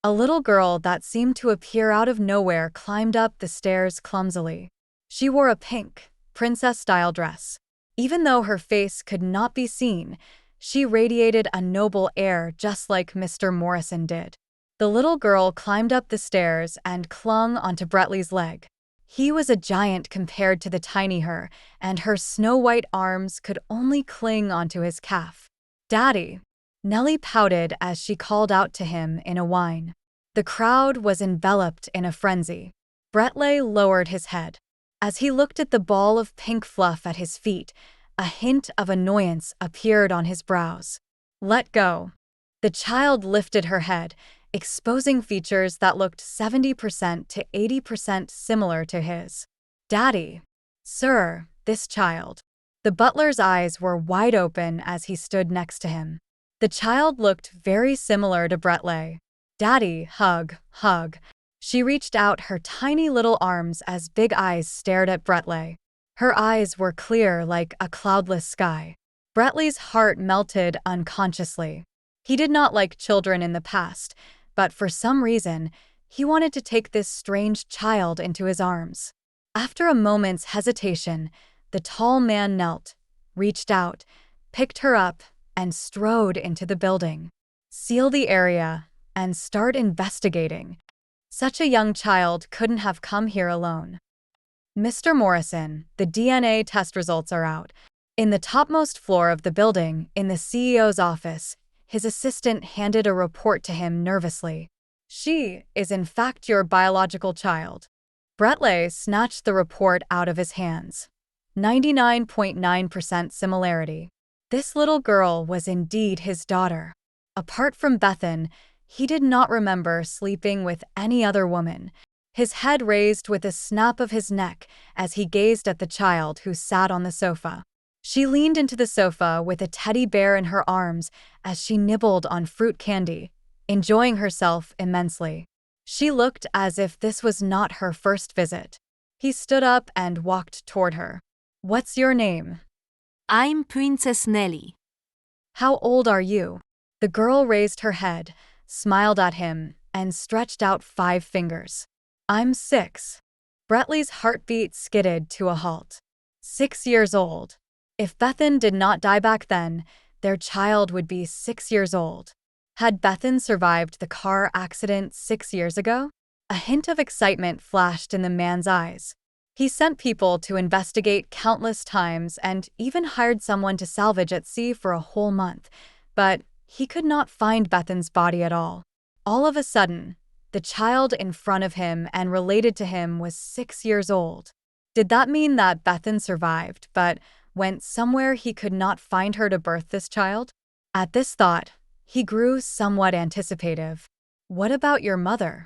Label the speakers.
Speaker 1: A little girl that seemed to appear out of nowhere climbed up the stairs clumsily. She wore a pink, princess-style dress. Even though her face could not be seen, she radiated a noble air just like Mr. Morrison did. The little girl climbed up the stairs and clung onto Brettley's leg. He was a giant compared to the tiny her, and her snow-white arms could only cling onto his calf. "Daddy!" Nellie pouted as she called out to him in a whine. The crowd was enveloped in a frenzy. Brettley lowered his head. As he looked at the ball of pink fluff at his feet, a hint of annoyance appeared on his brows. "Let go." The child lifted her head, exposing features that looked 70% to 80% similar to his. "Daddy." "Sir, this child." The butler's eyes were wide open as he stood next to him. The child looked very similar to Brettley. "Daddy, hug, hug." She reached out her tiny little arms as big eyes stared at Brettley. Her eyes were clear like a cloudless sky. Brettley's heart melted unconsciously. He did not like children in the past, but for some reason, he wanted to take this strange child into his arms. After a moment's hesitation, the tall man knelt, reached out, picked her up, and strode into the building. "Seal the area and start investigating." Such a young child couldn't have come here alone. "Mr. Morrison, the DNA test results are out." In the topmost floor of the building, in the CEO's office, his assistant handed a report to him nervously. "She is in fact your biological child." Brettley snatched the report out of his hands. 99.9% similarity. This little girl was indeed his daughter. Apart from Bethan, he did not remember sleeping with any other woman. His head raised with a snap of his neck as he gazed at the child who sat on the sofa. She leaned into the sofa with a teddy bear in her arms as she nibbled on fruit candy, enjoying herself immensely. She looked as if this was not her first visit. He stood up and walked toward her. "What's your name?"
Speaker 2: "I'm Princess Nellie."
Speaker 1: "How old are you?" The girl raised her head, smiled at him, and stretched out 5 fingers. "I'm 6. Brettley's heartbeat skidded to a halt. 6 years old. If Bethan did not die back then, their child would be 6 years old. Had Bethan survived the car accident 6 years ago? A hint of excitement flashed in the man's eyes. He sent people to investigate countless times and even hired someone to salvage at sea for a whole month, but he could not find Bethan's body at all. All of a sudden, the child in front of him and related to him was 6 years old. Did that mean that Bethan survived, but went somewhere he could not find her to birth this child? At this thought, he grew somewhat anticipative. "What about your mother?"